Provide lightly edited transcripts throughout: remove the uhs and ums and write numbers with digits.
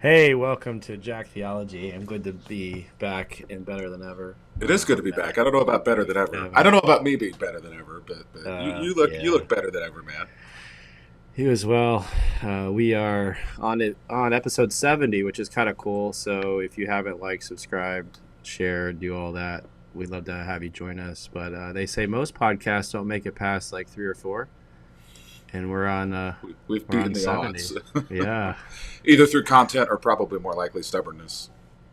Hey, welcome to Jack Theology. I'm good to be back and better than ever. It is good to be back. I don't know about better than ever. I Kevin. don't know about me being better than ever, but you Yeah, look better than ever, man. you as well. We are on episode 70, which is kind of cool. So if you haven't liked, subscribed, shared, do all that, we'd love to have you join us. But they say most podcasts don't make it past like three or four, and We've we're beaten on the 70. odds, Yeah, either through content or probably more likely stubbornness.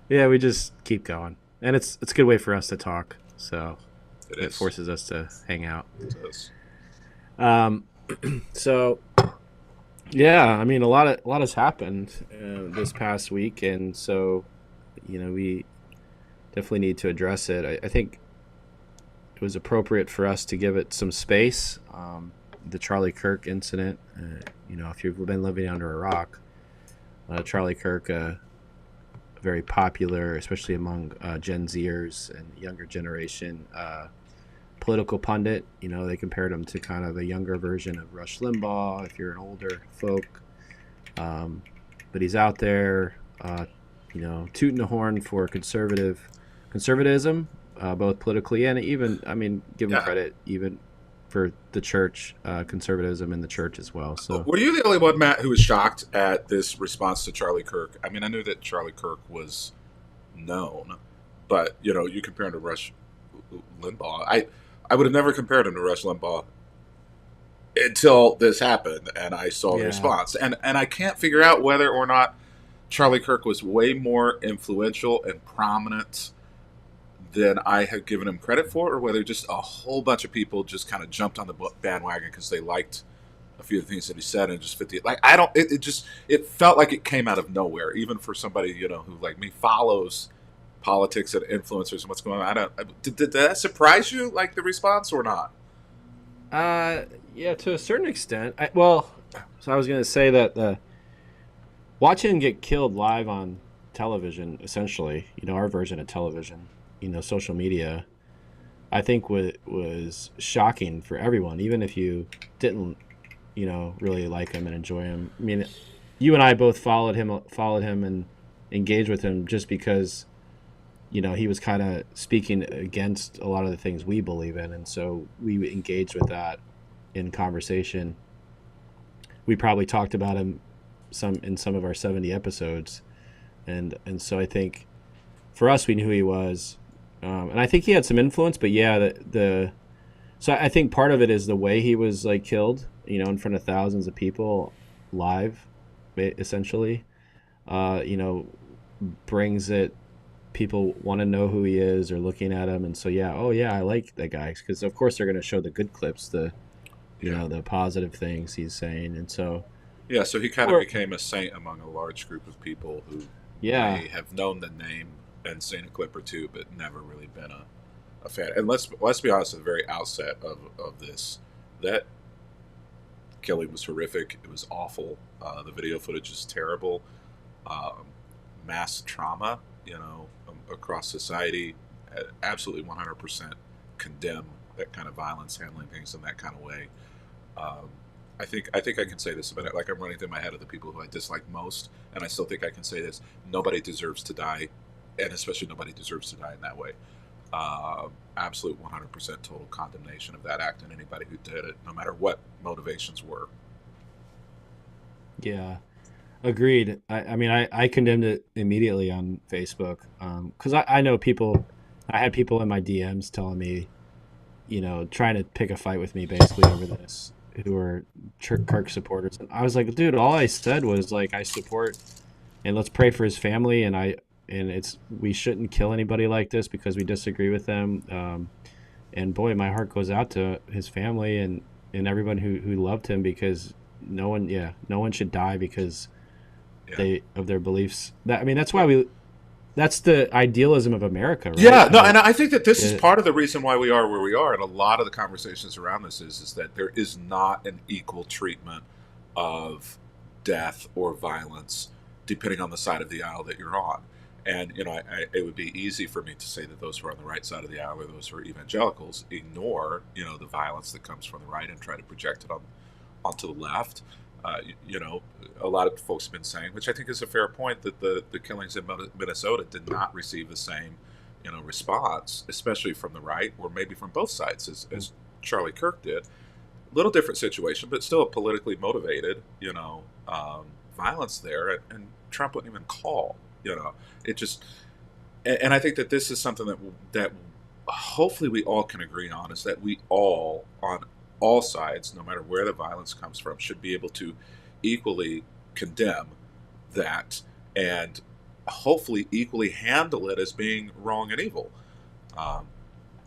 yeah, we just keep going, and it's a good way for us to talk. So It it is. forces us to hang out. It is. Um, so yeah, I mean a lot has happened this past week, and so we definitely need to address it. I think it was appropriate for us to give it some space. The Charlie Kirk incident. If you've been living under a rock, Charlie Kirk, very popular, especially among Gen Zers and younger generation. Political pundit. They compared him to kind of a younger version of Rush Limbaugh. If you're an older folk, um, but he's out there, tooting the horn for conservatism, both politically and even, I mean, give him Yeah. credit even for the church, conservatism in the church as well. So Were you the only one, Matt, who was shocked at this response to Charlie Kirk? I mean, I knew that Charlie Kirk was known, but you compare him to Rush Limbaugh. I would have never compared him to Rush Limbaugh until this happened and I saw the yeah, response. And I can't figure out whether or not Charlie Kirk was way more influential and prominent than I had given him credit for, or whether just a whole bunch of people just kind of jumped on the bandwagon because they liked a few of the things that he said and just fit the like. I don't. It felt like it came out of nowhere, even for somebody who like me follows politics and influencers and what's going on. I don't. Did that surprise you, like the response, or not? uh, yeah, to a certain extent. So I was gonna say that watching him get killed live on television, essentially, our version of television, social media, I think was shocking for everyone, even if you didn't, really like him and enjoy him. I mean, you and I both followed him, and engaged with him just because he was kind of speaking against a lot of the things we believe in, and so we engaged with that in conversation. We probably talked about him some of our 70 episodes, and so I think for us we knew who he was, and I think he had some influence. But yeah, the so I think part of it is the way he was like killed, in front of thousands of people, live, essentially. Uh, you know, brings it. People want to know who he is or looking at him, and so yeah, oh yeah, I like that guy because of course they're going to show the good clips, Yeah. the positive things he's saying, and so Yeah, so he kind of or became a saint among a large group of people who yeah, may have known the name and seen a clip or two, but never really been a fan. And let's be honest, at the very outset of this, that killing was horrific. It was awful. The video footage is terrible. Um, Mass trauma, across society. Absolutely 100% condemn that kind of violence, handling things in that kind of way. Um, I think I can say this about it. Like I'm running through my head of the people who I dislike most, and I still think I can say this: nobody deserves to die, and especially nobody deserves to die in that way. Absolute 100% total condemnation of that act and anybody who did it, no matter what motivations were. yeah, agreed. I mean, I condemned it immediately on Facebook, because I know people. I had people in my DMs telling me, trying to pick a fight with me basically over this, who were Kirk supporters. And I was like, dude, all I said was like, I support and let's pray for his family. And it's, we shouldn't kill anybody like this because we disagree with them. And boy, my heart goes out to his family and everyone who loved him, because no one should die because Yeah. they of their beliefs. I mean, that's the idealism of America, right? Yeah, no, and I think that this is It, part of the reason why we are where we are, and a lot of the conversations around this is that there is not an equal treatment of death or violence depending on the side of the aisle that you're on. And it would be easy for me to say that those who are on the right side of the aisle or those who are evangelicals ignore the violence that comes from the right and try to project it onto the left. You know, a lot of folks have been saying, which I think is a fair point, that the killings in Minnesota did not receive the same, response, especially from the right, or maybe from both sides, as Charlie Kirk did. Little different situation, but still a politically motivated, violence there, and Trump wouldn't even call. It just, and I think that this is something that hopefully we all can agree on, is that we all, on all sides, no matter where the violence comes from, should be able to equally condemn that, and hopefully equally handle it as being wrong and evil.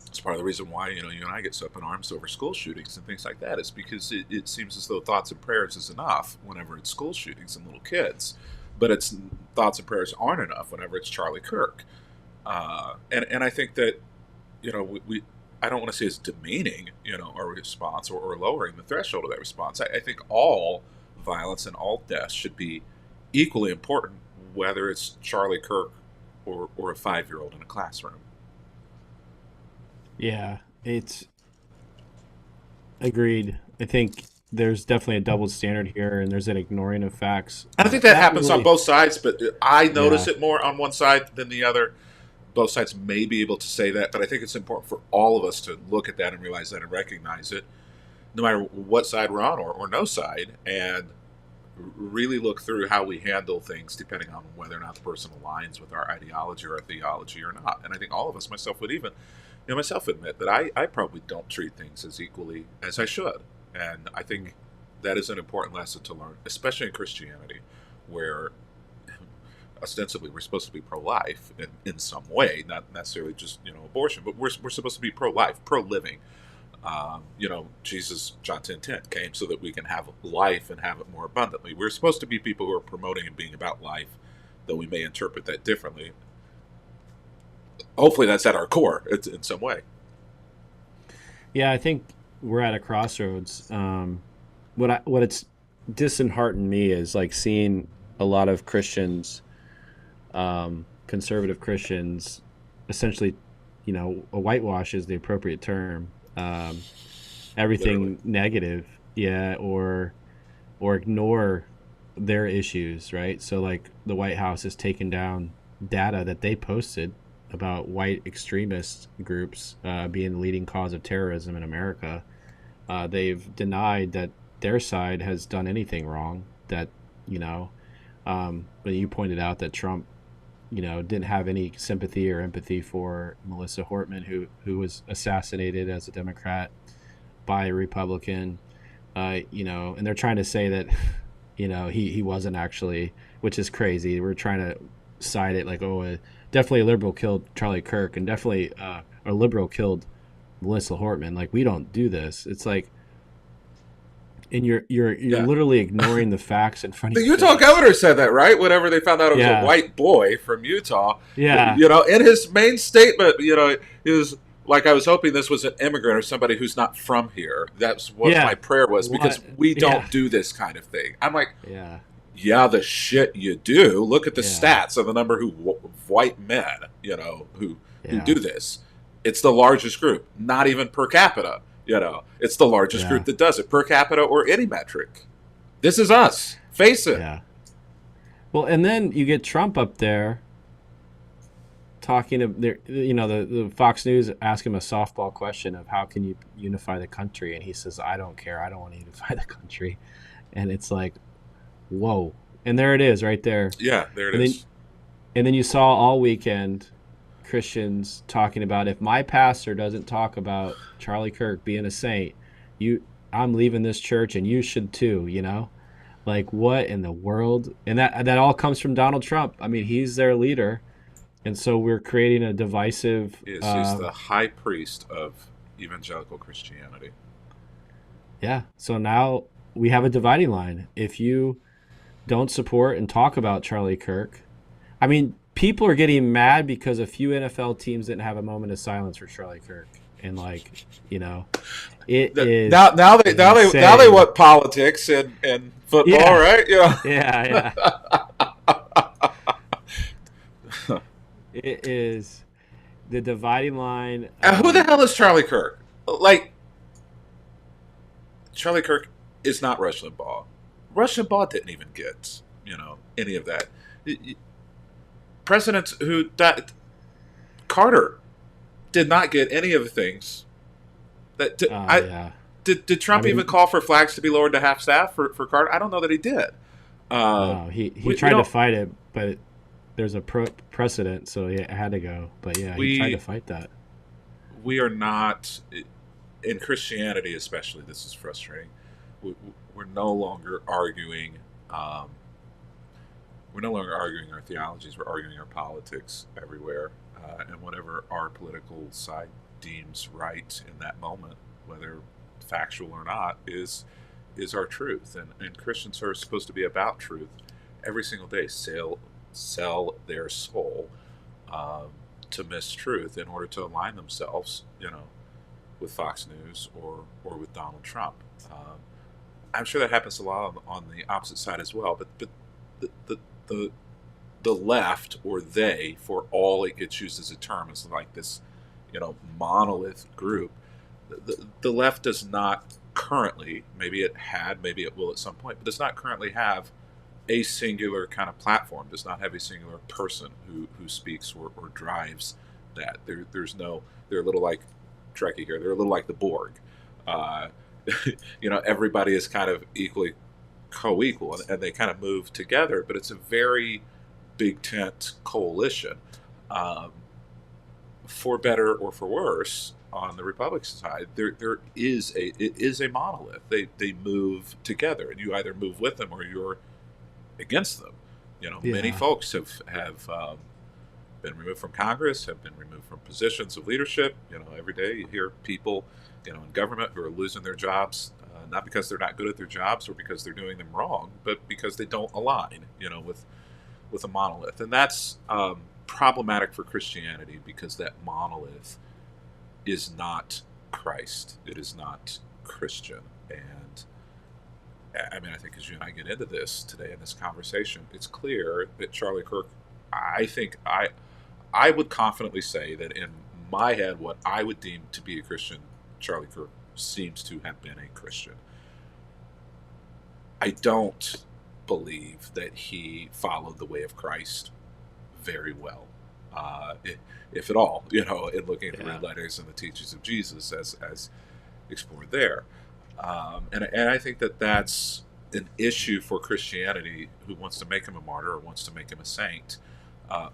It's part of the reason why you and I get so up in arms over school shootings and things like that, is because it seems as though thoughts and prayers is enough whenever it's school shootings and little kids, but it's thoughts and prayers aren't enough whenever it's Charlie Kirk. And I think that we I don't want to say it's demeaning our response, or lowering the threshold of that response. I think all violence and all deaths should be equally important, whether it's Charlie Kirk or a 5-year-old in a classroom. Yeah, it's agreed. I think there's definitely a double standard here, and there's an ignoring of facts. And I think that happens really on both sides, but I notice Yeah. it more on one side than the other. Both sides may be able to say that, but I think it's important for all of us to look at that and realize that and recognize it, no matter what side we're on, or no side, and really look through how we handle things depending on whether or not the person aligns with our ideology or our theology or not. And I think all of us, myself would even, myself admit that I probably don't treat things as equally as I should. And I think that is an important lesson to learn, especially in Christianity, where ostensibly we're supposed to be pro-life in some way, not necessarily just abortion, but we're supposed to be pro-life, pro-living. Jesus, John 10:10, came so that we can have life and have it more abundantly. We're supposed to be people who are promoting and being about life, though we may interpret that differently. Hopefully that's at our core in some way. Yeah, I think we're at a crossroads. What it's disheartened me is like seeing a lot of Christians, conservative Christians, essentially, a whitewash is the appropriate term. Everything Literally. negative, yeah, or ignore their issues, right? So like the White House has taken down data that they posted about white extremist groups being the leading cause of terrorism in America. They've denied that their side has done anything wrong. That but you pointed out that Trump, didn't have any sympathy or empathy for Melissa Hortman, who was assassinated as a Democrat by a Republican. And they're trying to say that, he wasn't actually, which is crazy. We're trying to side it like, definitely a liberal killed Charlie Kirk, and definitely a liberal killed Melissa Hortman. Like, we don't do this. It's like, and you're Yeah. literally ignoring the facts in front The of you. Utah governor said that, right? Whenever they found out it was Yeah. a white boy from Utah. Yeah. In his main statement, he was like, I was hoping this was an immigrant or somebody who's not from here. That's what Yeah. my prayer was, because What? we don't Yeah. do this kind of thing. I'm like, Yeah. yeah, the shit you do. Look at the Yeah. stats of the number of white men, who Yeah. do this. It's the largest group, not even per capita. It's the largest Yeah. group that does it, per capita or any metric. This is us. Face it. Yeah. Well, and then you get Trump up there talking to the Fox News ask him a softball question of how can you unify the country, and he says, I don't care, I don't want to unify the country. And it's like, whoa. And there it is right there. Yeah, there it And is. And then you saw all weekend Christians talking about, if my pastor doesn't talk about Charlie Kirk being a saint, I'm leaving this church and you should too, Like, what in the world? And that all comes from Donald Trump. I mean, he's their leader. And so we're creating a divisive He's the high priest of evangelical Christianity. Yeah. So now we have a dividing line. If you don't support and talk about Charlie Kirk, I mean, people are getting mad because a few NFL teams didn't have a moment of silence for Charlie Kirk, and it is Now they insane. want politics and football, Yeah. right? Yeah. It is the dividing line. Who the hell is Charlie Kirk? Like, Charlie Kirk is not Rush Limbaugh. Rush Limbaugh didn't even get, any of that. Presidents who died, Carter did not get any of the things that Yeah. did I Trump even mean, call for flags to be lowered to half staff for Carter? I don't know that he did. no, he We tried to don't fight it, but there's a precedent, so he had to go. But yeah, he tried to we fight that. we are not in Christianity, especially. This is frustrating. We, we're no longer arguing. Um, we're no longer arguing our theologies. We're arguing our politics everywhere, and whatever our political side deems right in that moment, whether factual or not, is our truth. And Christians are supposed to be about truth every single day. Sell their soul um, to mistruth in order to align themselves, with Fox News or with Donald Trump. I'm sure that happens a lot on the opposite side as well. But the the the, the left, or they, for all it gets used as a term, is like this, monolith group. The left does not currently, maybe it had, maybe it will at some point, but does not currently have a singular kind of platform, does not have a singular person who speaks or drives that. There's no, they're a little like Trekkie here, they're a little like the Borg. Uh, everybody is kind of equally co-equal, and they kind of move together, but it's a very big tent coalition, um, for better or for worse. On the Republican side, it is a monolith. They move together, and you either move with them or you're against them. Many Yeah. folks have been removed from Congress, have been removed from positions of leadership. Every day you hear people, in government who are losing their jobs, not because they're not good at their jobs or because they're doing them wrong, but because they don't align, with a monolith. And that's problematic for Christianity, because that monolith is not Christ. It is not Christian. And I mean, I think as you and I get into this today in this conversation, it's clear that Charlie Kirk, I think I would confidently say that in my head, what I would deem to be a Christian, Charlie Kirk seems to have been a Christian. I don't believe that he followed the way of Christ very well, if at all. In looking at the red Yeah. letters and the teachings of Jesus as explored there. And I think that that's an issue for Christianity, who wants to make him a martyr or wants to make him a saint.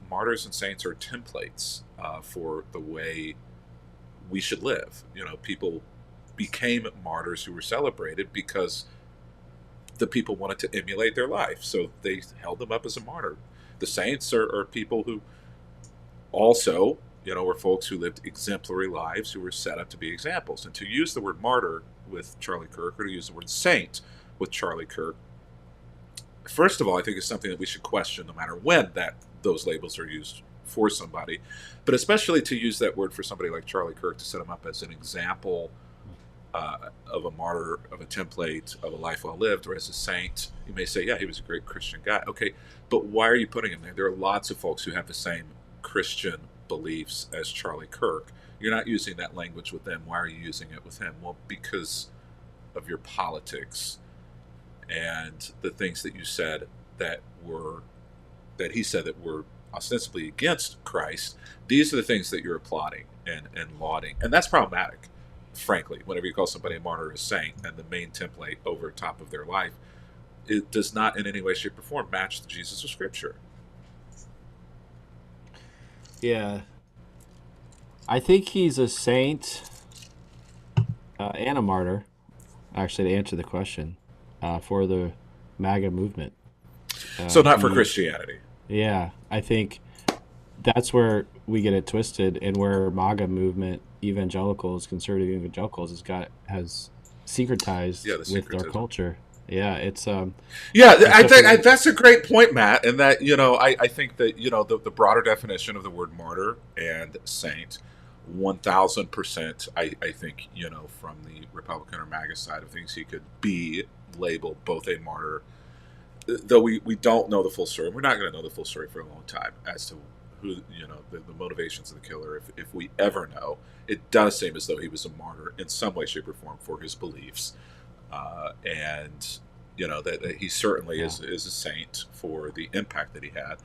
Martyrs and saints are templates for the way we should live. People became martyrs who were celebrated because the people wanted to emulate their life, so they held them up as a martyr. The saints are people who also, were folks who lived exemplary lives, who were set up to be examples. And to use the word martyr with Charlie Kirk, or to use the word saint with Charlie Kirk, first of all, I think it's something that we should question no matter when those labels are used for somebody. But especially to use that word for somebody like Charlie Kirk, to set him up as an example of a martyr, of a template, of a life well lived, or as a saint. You may say, yeah, he was a great Christian guy. Okay, but why are you putting him there? There are lots of folks who have the same Christian beliefs as Charlie Kirk. You're not using that language with them. Why are you using it with him? Well, because of your politics and the things that you said that he said that were ostensibly against Christ. These are the things that you're applauding and lauding. And that's problematic, frankly. Whenever you call somebody a martyr or a saint, and the main template over top of their life, it does not in any way, shape, or form match the Jesus of Scripture. Yeah. I think he's a saint and a martyr, actually, to answer the question, for the MAGA movement. So not for Christianity. Yeah, I think that's where we get it twisted, and where MAGA movement, evangelicals, conservative evangelicals, has secretized Yeah, the with our syncretism. culture. Yeah, it's Yeah, it's I think definitely that's a great point, Matt. And that I think that the broader definition of the word martyr and saint, 1,000%. I think from the Republican or MAGA side of things, he could be labeled both a martyr, though we don't know the full story. We're not going to know the full story for a long time as to who the motivations of the killer. If we ever know, it does seem as though he was a martyr in some way, shape, or form for his beliefs, and that he certainly is a saint for the impact that he had.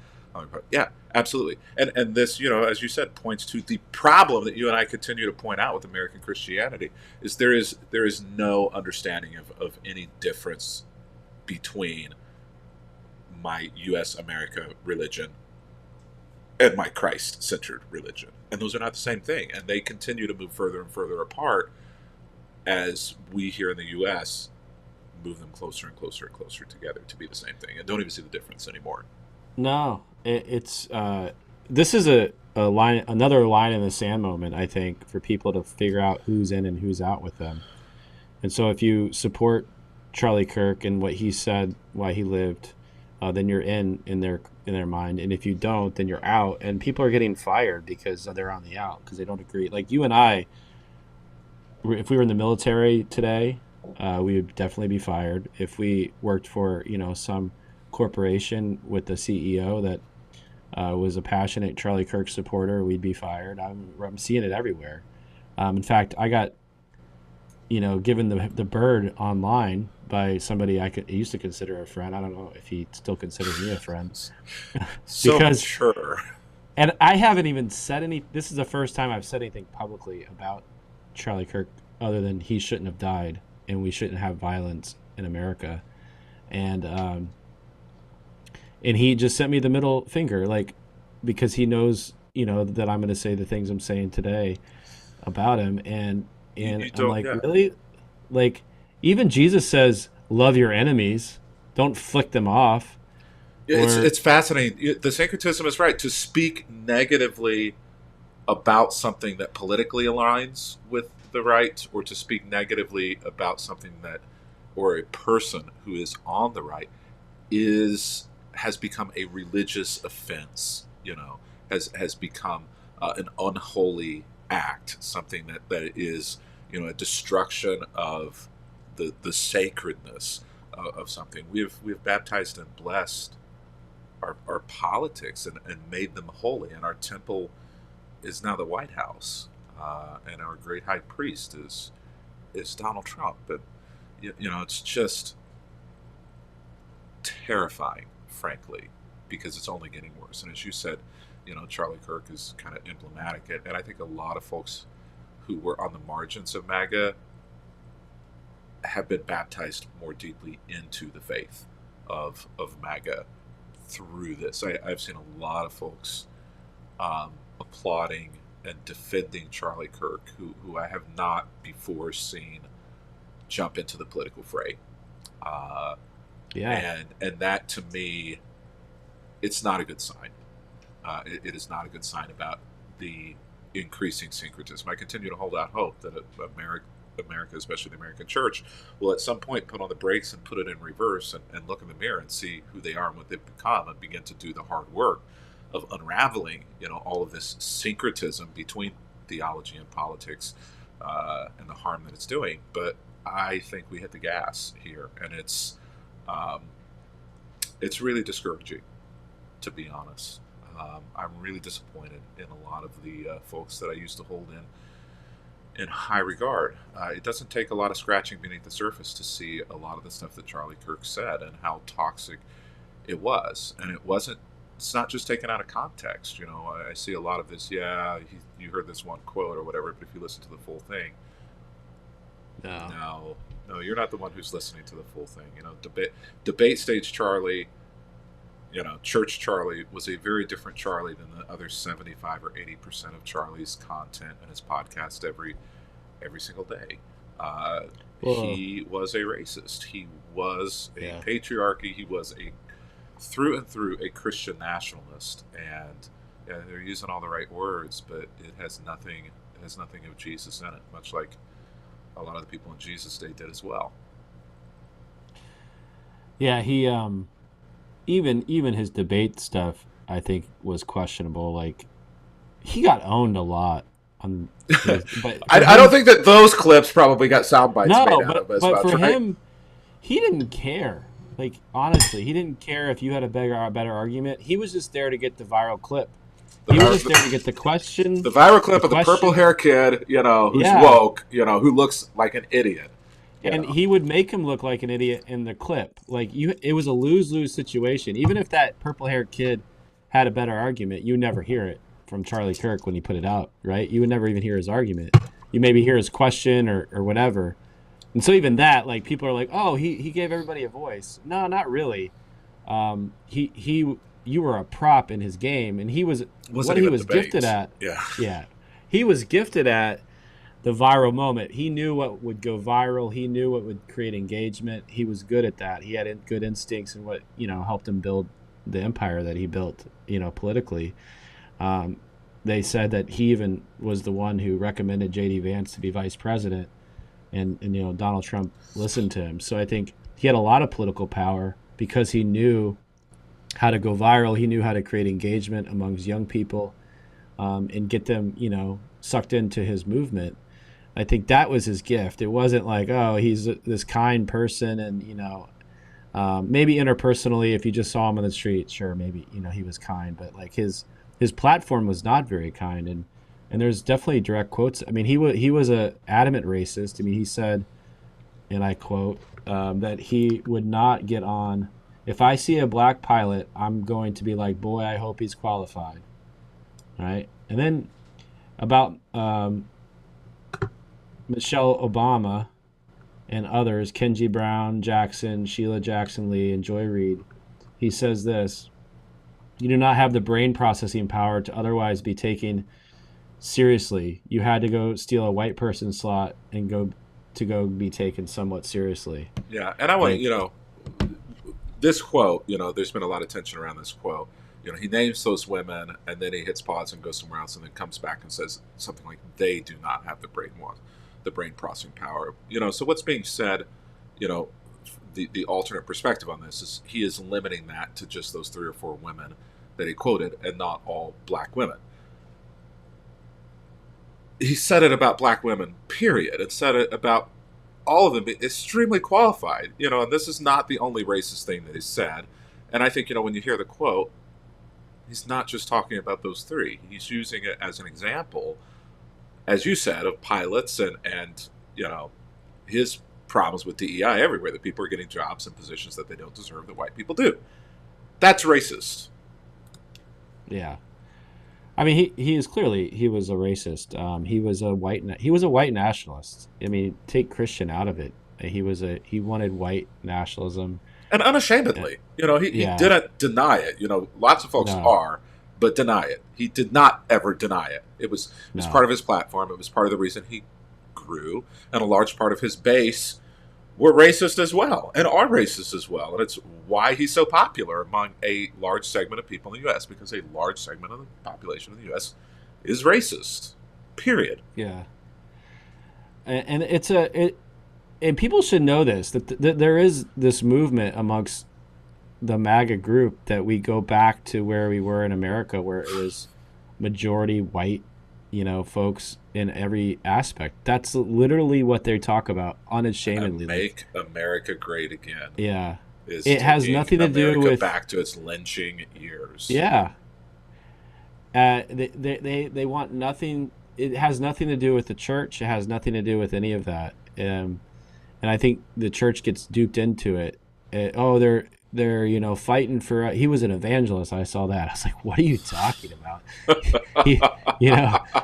Yeah, absolutely. And this, as you said, points to the problem that you and I continue to point out with American Christianity is there is no understanding of any difference between my U.S. America religion and my Christ-centered religion. And those are not the same thing. And they continue to move further and further apart as we here in the U.S. move them closer and closer and closer together to be the same thing and don't even see the difference anymore. No, it's this is another line in the sand moment, I think, for people to figure out who's in and who's out with them. And so if you support Charlie Kirk and what he said, why he lived, then you're in their mind. And if you don't, then you're out. And people are getting fired because they're on the out because they don't agree. Like you and I, if we were in the military today, we would definitely be fired. If we worked for some corporation with the CEO that was a passionate Charlie Kirk supporter, we'd be fired. I'm seeing it everywhere. In fact, I got given the bird online by somebody I used to consider a friend. I don't know if he still considers me a friend. Because sure. And I haven't even said any. This is the first time I've said anything publicly about Charlie Kirk other than he shouldn't have died and we shouldn't have violence in America. And he just sent me the middle finger, like, because he knows, that I'm going to say the things I'm saying today about him. And I'm like, really? Like, even Jesus says, love your enemies. Don't flick them off. It's fascinating. The syncretism is right. To speak negatively about something that politically aligns with the right, or to speak negatively about something or a person who is on the right has become a religious offense, has become an unholy act, something that is, a destruction of the sacredness of something. We've baptized and blessed our politics and made them holy, and our temple is now the White House, and our great high priest is Donald Trump. But it's just terrifying, frankly, because it's only getting worse. And as you said, Charlie Kirk is kind of emblematic, and I think a lot of folks who were on the margins of MAGA have been baptized more deeply into the faith of MAGA through this. I've seen a lot of folks applauding and defending Charlie Kirk, who I have not before seen jump into the political fray. And that, to me, it's not a good sign. It is not a good sign about the increasing syncretism. I continue to hold out hope that America, especially the American church, will at some point put on the brakes and put it in reverse and look in the mirror and see who they are and what they've become, and begin to do the hard work of unraveling, all of this syncretism between theology and politics, and the harm that it's doing. But I think we hit the gas here, and it's really discouraging, to be honest. I'm really disappointed in a lot of the folks that I used to hold in high regard. It doesn't take a lot of scratching beneath the surface to see a lot of the stuff that Charlie Kirk said and how toxic it was. And it's not just taken out of context. I see a lot of this, you heard this one quote or whatever, but if you listen to the full thing, no, you're not the one who's listening to the full thing. Debate stage Charlie, church Charlie was a very different Charlie than the other 75 or 80% of Charlie's content and his podcast every single day. He was a racist. He was a patriarchy. He was through and through a Christian nationalist. And they're using all the right words, but it has nothing of Jesus in it, much like a lot of the people in Jesus' day did as well. Yeah, he even his debate stuff, I think, was questionable. Like, he got owned a lot. But I don't think that those clips probably got sound bites made out of as but much, for right? him, he didn't care. Like, honestly, he didn't care if you had a better argument. He was just there to get the viral clip. He was just there to get the question. The viral clip of the purple hair kid, who's woke, who looks like an idiot. And he would make him look like an idiot in the clip. Like it was a lose-lose situation. Even if that purple-haired kid had a better argument, you would never hear it from Charlie Kirk when he put it out, right? You would never even hear his argument. You maybe hear his question or whatever. And so even that, like, people are like, oh, he gave everybody a voice. No, not really. You were a prop in his game, and he was gifted at. Yeah, he was gifted at the viral moment. He knew what would go viral. He knew what would create engagement. He was good at that. He had good instincts and what, helped him build the empire that he built, politically. They said that he even was the one who recommended J.D. Vance to be vice president, and Donald Trump listened to him. So I think he had a lot of political power because he knew how to go viral. He knew how to create engagement amongst young people, and get them, sucked into his movement. I think that was his gift. It wasn't like, oh, he's this kind person, and maybe interpersonally, if you just saw him on the street, sure, maybe he was kind, but like his platform was not very kind, and there's definitely direct quotes. I mean, he was a adamant racist. I mean, he said, and I quote, that he would not get on. If I see a black pilot, I'm going to be like, boy, I hope he's qualified, right? And then about Michelle Obama and others, Kenji Brown, Jackson, Sheila Jackson Lee, and Joy Reid, he says this: you do not have the brain processing power to otherwise be taken seriously. You had to go steal a white person's slot and go be taken somewhat seriously. Yeah, and I want this quote. There's been a lot of tension around this quote. He names those women, and then he hits pause and goes somewhere else, and then comes back and says something like, "They do not have the brain processing power." So what's being said, the alternate perspective on this is he is limiting that to just those 3 or 4 women that he quoted, and not all black women. He said it about black women, period. It said it about all of them being extremely qualified, and this is not the only racist thing that he said. And I think, when you hear the quote, he's not just talking about those 3. He's using it as an example, as you said, of pilots and his problems with DEI everywhere, that people are getting jobs and positions that they don't deserve, that white people do. That's racist. Yeah. I mean, he was a racist. He was a white nationalist. I mean, take Christian out of it. He wanted white nationalism. And unashamedly, he didn't deny it. Lots of folks are, but deny it. He did not ever deny it. It was part of his platform. It was part of the reason he grew, and a large part of his base were racist as well, and are racist as well. And it's why he's so popular among a large segment of people in the U.S., because a large segment of the population of the U.S. is racist. Period. Yeah. And and people should know this, that there is this movement amongst the MAGA group that we go back to where we were in America, where it was majority white, folks in every aspect. That's literally what they talk about unashamedly. Make America great again. Yeah. It has nothing to do with back to its lynching years. Yeah. They want nothing. It has nothing to do with the church. It has nothing to do with any of that. And I think the church gets duped into it. They're fighting for. He was an evangelist. I saw that. I was like, what are you talking about?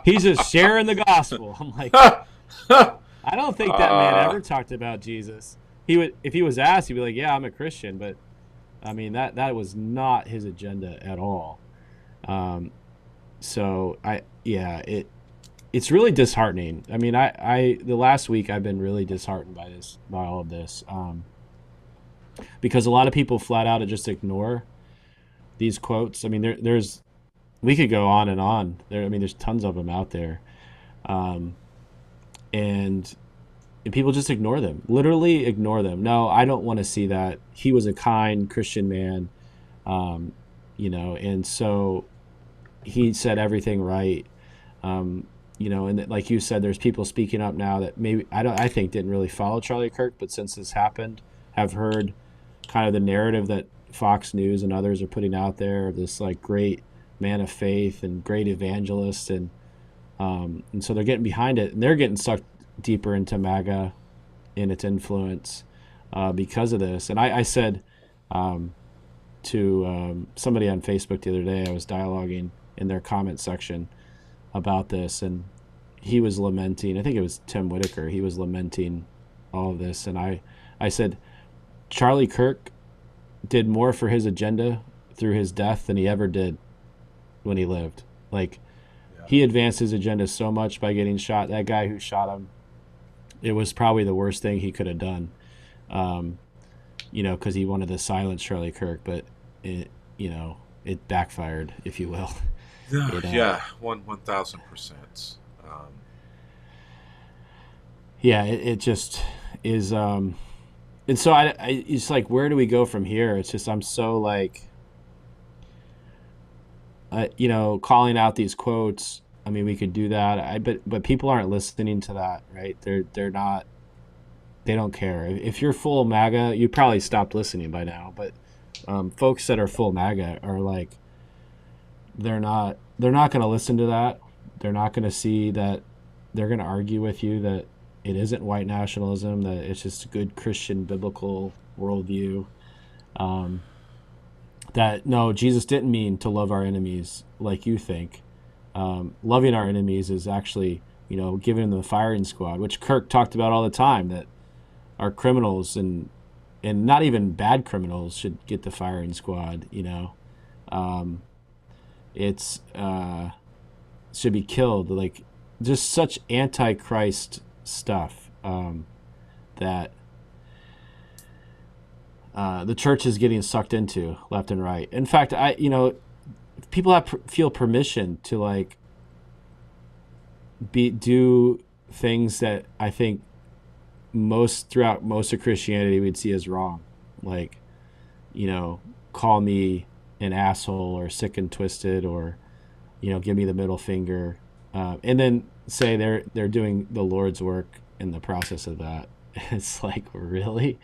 He's just sharing the gospel. I'm like, I don't think that man ever talked about Jesus. He would, if he was asked, he'd be like, yeah, I'm a Christian, but I mean that was not his agenda at all. It's really disheartening. I mean, the last week I've been really disheartened by all of this, because a lot of people flat out just ignore these quotes. I mean, we could go on and on. There's tons of them out there, and people just ignore them. Literally ignore them. No, I don't want to see that. He was a kind Christian man, and so he said everything right. And like you said, there's people speaking up now that maybe I think didn't really follow Charlie Kirk, but since this happened, have heard kind of the narrative that Fox News and others are putting out there, this like great man of faith and great evangelist, and so they're getting behind it, and they're getting sucked deeper into MAGA, in its influence because of this. And I said to somebody on Facebook the other day, I was dialoguing in their comment section about this, and he was lamenting, I think it was Tim Whitaker, he was lamenting all of this. And I said, Charlie Kirk did more for his agenda through his death than he ever did when he lived. Like, he advanced his agenda so much by getting shot. That guy who shot him, it was probably the worst thing he could have done, because he wanted to silence Charlie Kirk, but it backfired, if you will. Yeah, 1,000%. It just is. And so I it's like, where do we go from here? It's just, I'm so like, calling out these quotes. I mean, we could do that. But people aren't listening to that, right? They're not. They don't care. If you're full MAGA, you probably stopped listening by now. But folks that are full MAGA are like, they're not going to listen to that. They're not going to see that. They're going to argue with you that it isn't white nationalism, that it's just a good Christian biblical worldview. That no, Jesus didn't mean to love our enemies like you think. Loving our enemies is actually, giving them the firing squad, which Kirk talked about all the time, that our criminals and not even bad criminals should get the firing squad. It's should be killed. Like, just such anti-Christ stuff that the church is getting sucked into left and right. In fact, people feel permission to like do things that I think throughout most of Christianity we'd see as wrong, like, call me an asshole or sick and twisted, or give me the middle finger, and then say they're doing the Lord's work in the process of that. It's like, really?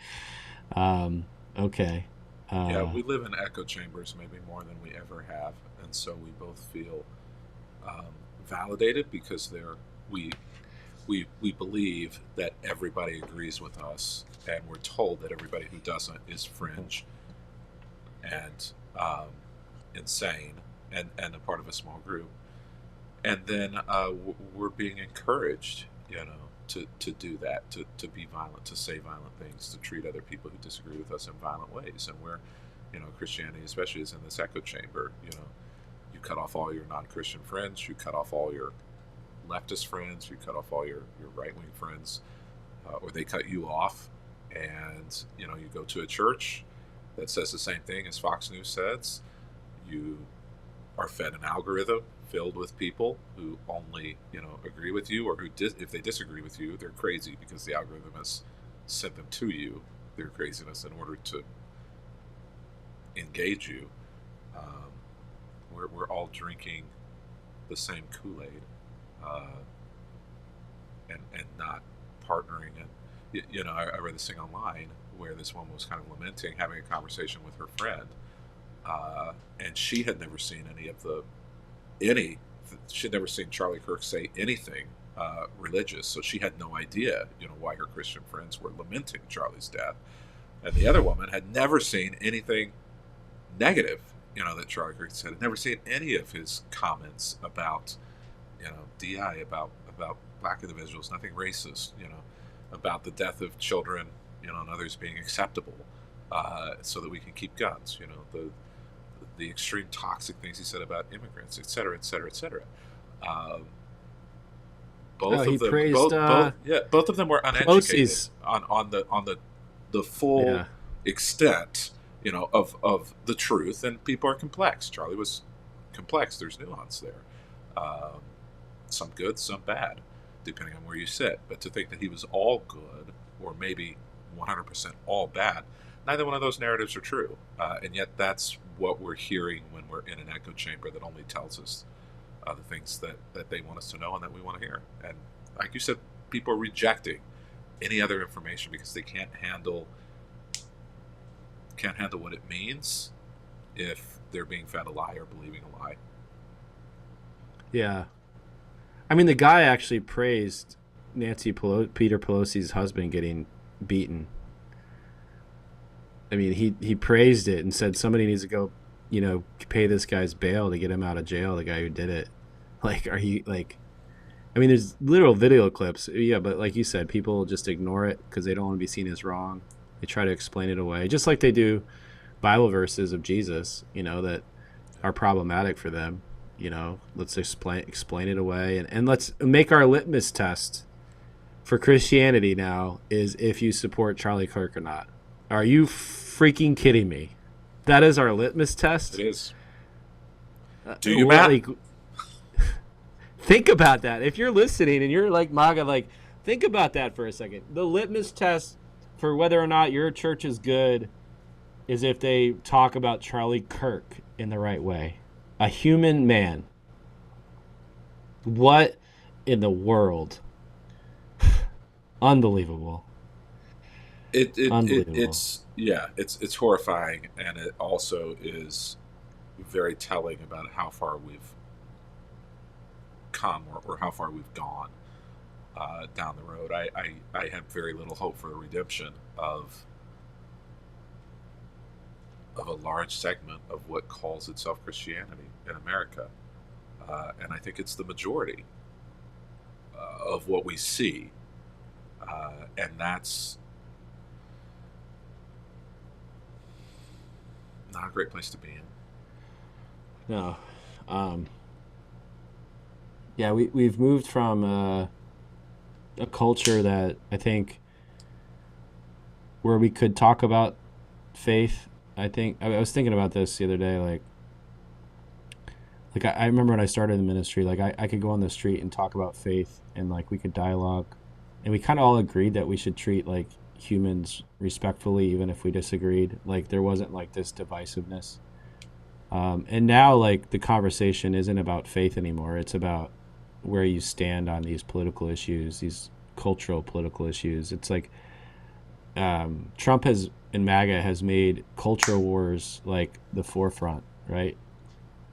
Okay. We live in echo chambers maybe more than we ever have, and so we both feel validated because we believe that everybody agrees with us, and we're told that everybody who doesn't is fringe and insane and a part of a small group. And then we're being encouraged, to do that, to be violent, to say violent things, to treat other people who disagree with us in violent ways. And we're, Christianity especially is in this echo chamber. You cut off all your non-Christian friends, you cut off all your leftist friends, you cut off all your right-wing friends, or they cut you off, and you go to a church that says the same thing as Fox News says. You are fed an algorithm filled with people who only agree with you, or who if they disagree with you, they're crazy because the algorithm has sent them to you, their craziness, in order to engage you. We're all drinking the same Kool-Aid, and not partnering. And I read this thing online where this woman was kind of lamenting having a conversation with her friend, and she had never seen she'd never seen Charlie Kirk say anything religious, so she had no idea why her Christian friends were lamenting Charlie's death. And the other woman had never seen anything negative that Charlie Kirk said, had never seen any of his comments about DI, about black individuals, nothing racist, about the death of children, and others being acceptable, so that we can keep guns, the extreme toxic things he said about immigrants, et cetera, et cetera, et cetera. Both of them were uneducated on the full extent, of the truth. And people are complex. Charlie was complex. There's nuance there. Some good, some bad, depending on where you sit. But to think that he was all good, or maybe 100% all bad, neither one of those narratives are true. And yet that's what we're hearing when we're in an echo chamber that only tells us the things that they want us to know and that we want to hear. And like you said, people are rejecting any other information because they can't handle what it means if they're being fed a lie or believing a lie. Yeah. I mean, the guy actually praised Peter Pelosi's husband getting beaten. I mean, he praised it and said somebody needs to go, pay this guy's bail to get him out of jail. The guy who did it. Like, are you like? I mean, there's literal video clips. Yeah, but like you said, people just ignore it because they don't want to be seen as wrong. They try to explain it away, just like they do Bible verses of Jesus, that are problematic for them. Let's explain it away, and let's make our litmus test for Christianity now is if you support Charlie Kirk or not. Are you freaking kidding me? That is our litmus test. It is. Do you, Matt? Like, think about that. If you're listening and you're like MAGA, like, think about that for a second. The litmus test for whether or not your church is good is if they talk about Charlie Kirk in the right way. A human man. What in the world? Unbelievable. Unbelievable. It's horrifying, and it also is very telling about how far we've come or how far we've gone down the road. I have very little hope for the redemption of a large segment of what calls itself Christianity in America, and I think it's the majority of what we see, and that's not a great place to be in. No. Yeah, we've moved from a culture that I think where we could talk about faith. I think I was thinking about this the other day, like I remember when I started the ministry, like I could go on the street and talk about faith, and like we could dialogue, and we kind of all agreed that we should treat like humans respectfully, even if we disagreed. Like there wasn't like this divisiveness. And now like the conversation isn't about faith anymore. It's about where you stand on these political issues, these cultural political issues. It's like Trump and MAGA has made culture wars like the forefront, right?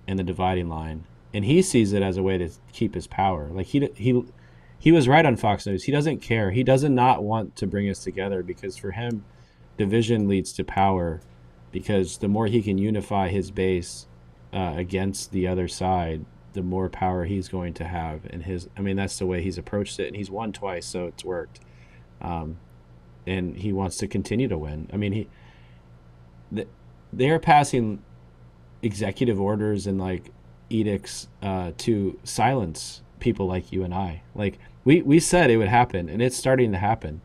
And the dividing line. And he sees it as a way to keep his power. Like he was right on Fox News. He doesn't care. He does not want to bring us together, because for him, division leads to power, because the more he can unify his base against the other side, the more power he's going to have. And that's the way he's approached it. And he's won twice, so it's worked. And he wants to continue to win. I mean, they are passing executive orders and like edicts to silence people like you and I. Like we said it would happen, and it's starting to happen.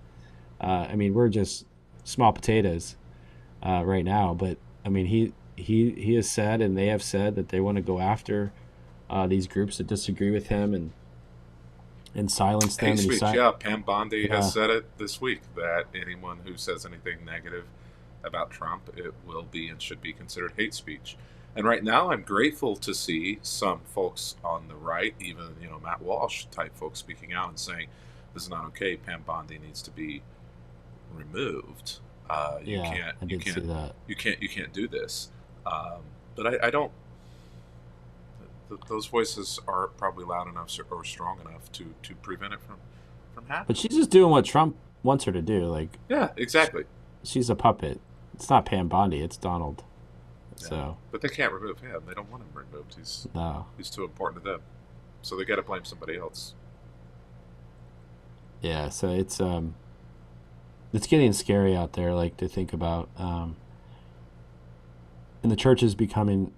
We're just small potatoes right now, but I mean he has said, and they have said, that they want to go after these groups that disagree with him and silence them. Hate speech, Pam Bondi has said it this week, that anyone who says anything negative about Trump, it will be and should be considered hate speech. And right now, I'm grateful to see some folks on the right, even Matt Walsh type folks, speaking out and saying this is not okay. Pam Bondi needs to be removed. You can't do this. But I don't. Those voices are probably loud enough or strong enough to prevent it from happening. But she's just doing what Trump wants her to do. Like, yeah, exactly. She's a puppet. It's not Pam Bondi. It's Donald. Yeah. So, but they can't remove him. They don't want him removed. He's too important to them. So they got to blame somebody else. Yeah. So it's getting scary out there. Like to think about, and the church is getting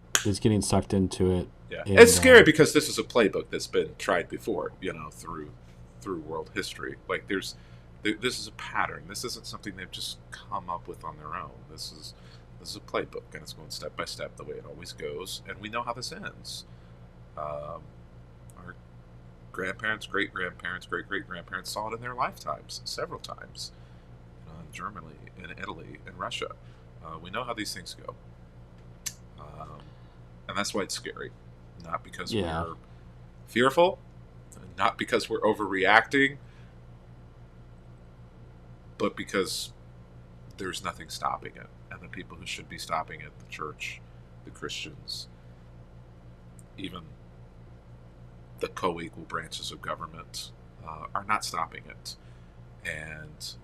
sucked into it. Yeah, and it's scary because this is a playbook that's been tried before. Through world history. Like this is a pattern. This isn't something they've just come up with on their own. This is a playbook, and it's going step by step the way it always goes, and we know how this ends. Our grandparents, great-grandparents, great-great-grandparents saw it in their lifetimes, several times, in Germany, in Italy, in Russia. We know how these things go, and that's why it's scary. Not because we're fearful, not because we're overreacting, but because there's nothing stopping it. And the people who should be stopping it, the church, the Christians, even the co-equal branches of government, are not stopping it. And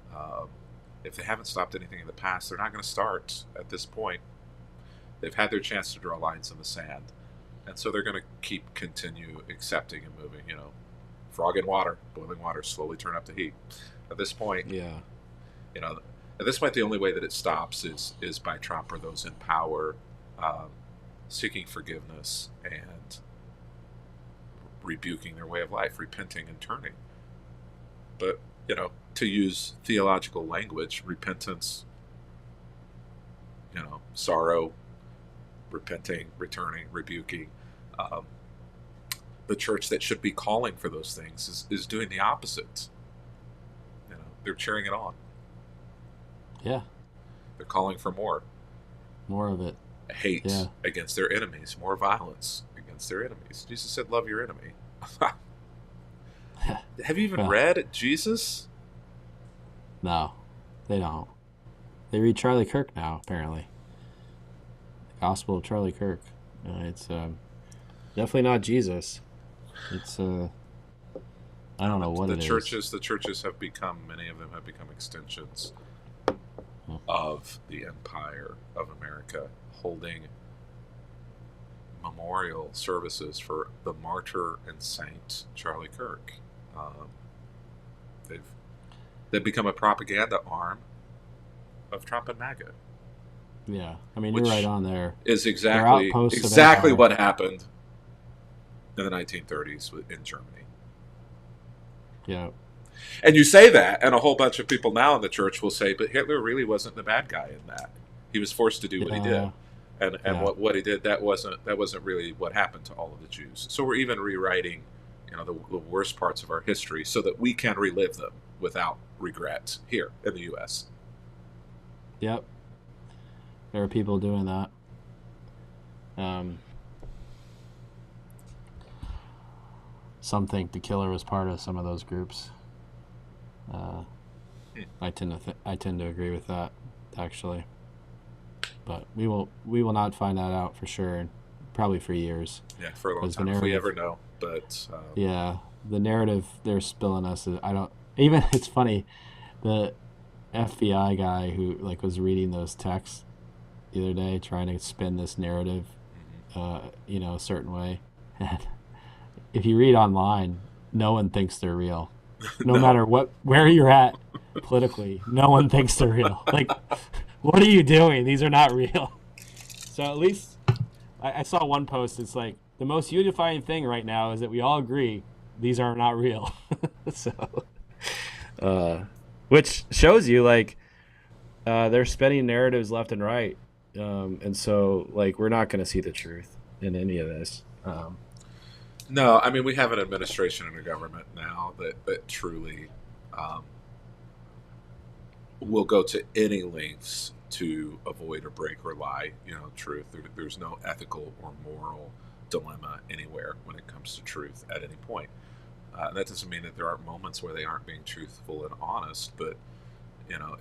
if they haven't stopped anything in the past, they're not going to start at this point. They've had their chance to draw lines in the sand, and so they're going to continue accepting and moving. Frog in water, boiling water, slowly turn up the heat. At this point, Yeah. At this point, the only way that it stops is by Trump or those in power seeking forgiveness and rebuking their way of life, repenting and turning. But, to use theological language, repentance, sorrow, repenting, returning, rebuking. The church that should be calling for those things is doing the opposite. They're cheering it on. Yeah. They're calling for more of it. hate against their enemies, more violence against their enemies. Jesus said, love your enemy. Have you even read Jesus? No, they don't. They read Charlie Kirk now, apparently. The Gospel of Charlie Kirk. It's definitely not Jesus. It's I don't know what it is. The churches have become, many of them have become extensions of the empire of America, holding memorial services for the martyr and saint Charlie Kirk. They've become a propaganda arm of Trump and MAGA. Yeah, I mean, you're right on there. Is exactly what happened in the 1930s in Germany. Yeah. And you say that, and a whole bunch of people now in the church will say, but Hitler really wasn't the bad guy in that. He was forced to do what he did. And what he did, that wasn't really what happened to all of the Jews. So we're even rewriting, the worst parts of our history so that we can relive them without regret here in the U.S. Yep. There are people doing that. Some think the killer was part of some of those groups. I tend to agree with that, actually. But we will not find that out for sure, probably for years. Yeah, for a long time, if we ever know. But yeah, the narrative they're spilling us is, it's funny, the FBI guy who was reading those texts the other day, trying to spin this narrative, a certain way. And if you read online, no one thinks they're real. No matter where you're at politically, no one thinks they're real. What are you doing? These are not real. So at least I saw one post. It's like, the most unifying thing right now is that we all agree these are not real. So, which shows you they're spinning narratives left and right, and so we're not going to see the truth in any of this. No, I mean, we have an administration and a government now that truly will go to any lengths to avoid or break or lie, truth. There's no ethical or moral dilemma anywhere when it comes to truth at any point. And that doesn't mean that there aren't moments where they aren't being truthful and honest, but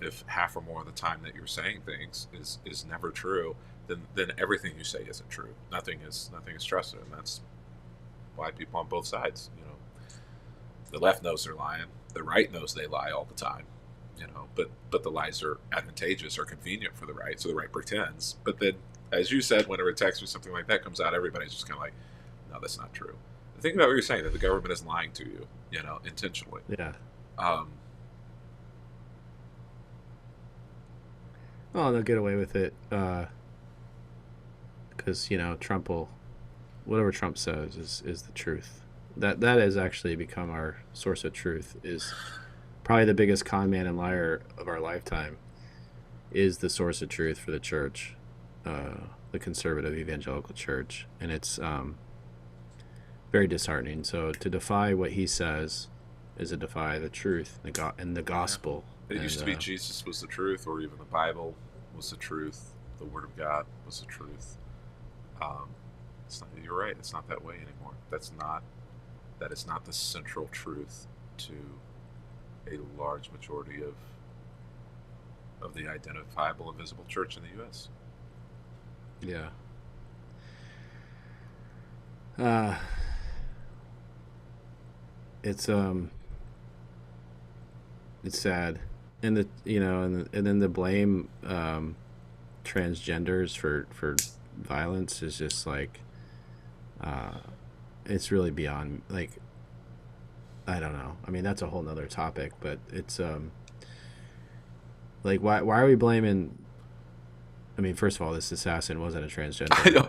if half or more of the time that you're saying things is never true, then everything you say isn't true. Nothing is trusted, and that's why people on both sides, the left knows they're lying, the right knows they lie all the time, but the lies are advantageous or convenient for the right, so the right pretends. But then, as you said, whenever a text or something like that comes out, everybody's just kind of like, no, that's not true. Think about what you're saying, that the government is lying to you, intentionally. Yeah. Well, they'll get away with it because Trump will, whatever Trump says is the truth. That has actually become our source of truth. Is probably the biggest con man and liar of our lifetime. Is the source of truth for the church, the conservative evangelical church, and it's very disheartening. So to defy what he says is to defy the truth and the gospel. It used to be Jesus was the truth, or even the Bible was the truth. The Word of God was the truth. You're right. It's not that way anymore. That is not the central truth to a large majority of the identifiable and visible church in the U.S. Yeah. It's sad, and the and then the blame transgenders for violence is just like uh, it's really beyond, like, I don't know. I mean, that's a whole nother topic, but it's like, why are we blaming? I mean, first of all, this assassin wasn't a I transgender, know.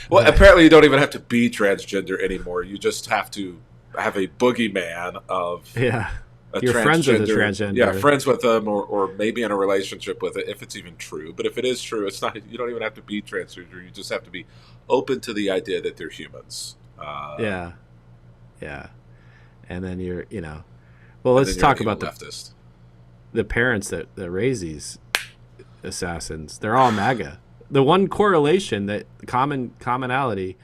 Well, but apparently you don't even have to be transgender anymore. You just have to have a boogeyman of yeah, a you're friends with a transgender. Yeah, transgender. friends with them, or maybe in a relationship with it, if it's even true. But if it is true, it's not. You don't even have to be transgender. You just have to be open to the idea that they're humans. Yeah, yeah, and then well, And let's then you're an talk evil about leftist. the parents that raise these assassins. They're all MAGA. The one correlation, that commonality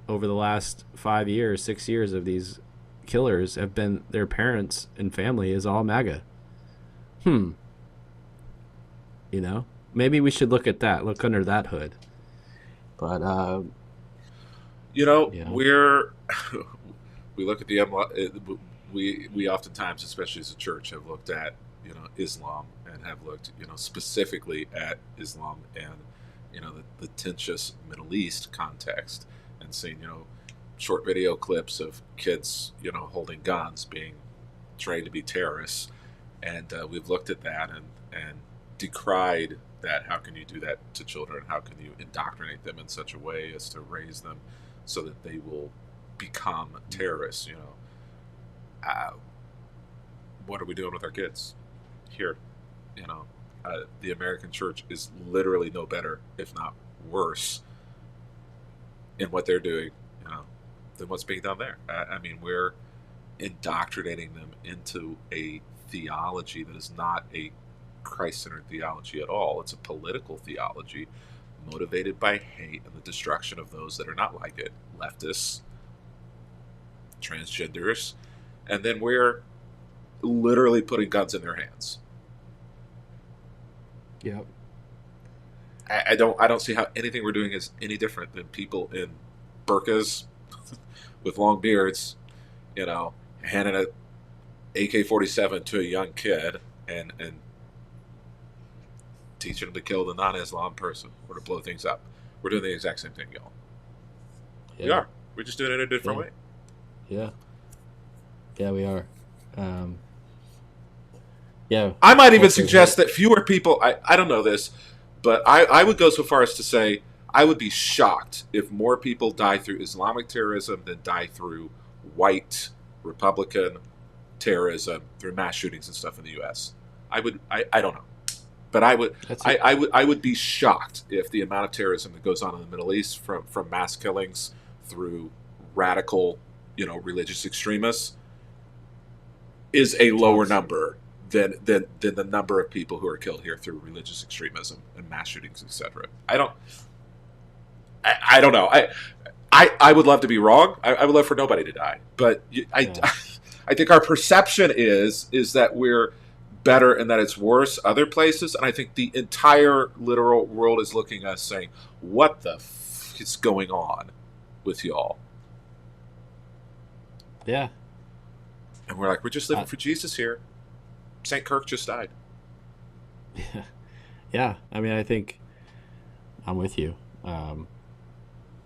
over the last 5 years, 6 years of these killers have been their parents and family is all MAGA. Hmm. Maybe we should look at that. Look under that hood. But You know, you know, we look at the we oftentimes, especially as a church, have looked at Islam, and have looked specifically at Islam and the contentious Middle East context, and seen short video clips of kids holding guns being trained to be terrorists, and we've looked at that and decried that. How can you do that to children? How can you indoctrinate them in such a way as to raise them so that they will become terrorists? Uh, what are we doing with our kids here? The American church is literally no better, if not worse, in what they're doing, than what's being done there. I mean, we're indoctrinating them into a theology that is not a Christ-centered theology at all. It's a political theology motivated by hate and the destruction of those that are not like it, leftists, transgenders, and then we're literally putting guns in their hands. yep. I don't see how anything we're doing is any different than people in burqas with long beards, handing an AK-47 to a young kid and teaching them to kill the non-Islam person or to blow things up. We're doing the exact same thing, y'all. Yeah. We are. We're just doing it in a different Yeah. way. Yeah. Yeah, we are. Yeah. I might even Hopefully, suggest that fewer people, I don't know this, but I would go so far as to say I would be shocked if more people die through Islamic terrorism than die through white Republican terrorism, through mass shootings and stuff in the U.S. I don't know, but that's it. I would be shocked if the amount of terrorism that goes on in the Middle East, from mass killings through radical, religious extremists, is a lower number than the number of people who are killed here through religious extremism and mass shootings, etc. I don't know. I would love to be wrong. I would love for nobody to die, but Yeah. I think our perception is that we're better and that it's worse other places, and I think the entire literal world is looking at us saying, "What the is going on with y'all?" Yeah. And we're like, "We're just living Uh, for Jesus here." St. Kirk just died. yeah. I mean, I think I'm with you.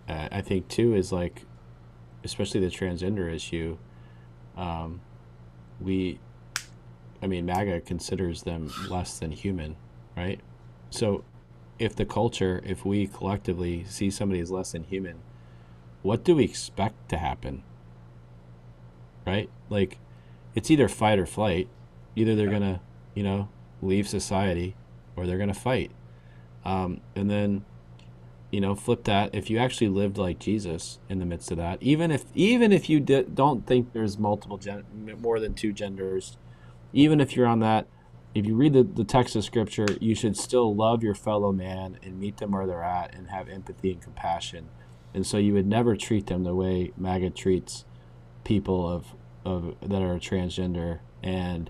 I think too is like, especially the transgender issue. Um, we, I mean, MAGA considers them less than human, right? So, if we collectively see somebody as less than human, what do we expect to happen, right? Like, it's either fight or flight. Either they're gonna, leave society, or they're gonna fight. And then, flip that. If you actually lived like Jesus in the midst of that, even if you don't think there's more than two genders, even if you're on that, if you read the text of scripture, you should still love your fellow man and meet them where they're at and have empathy and compassion. And so you would never treat them the way MAGA treats people of that are transgender, and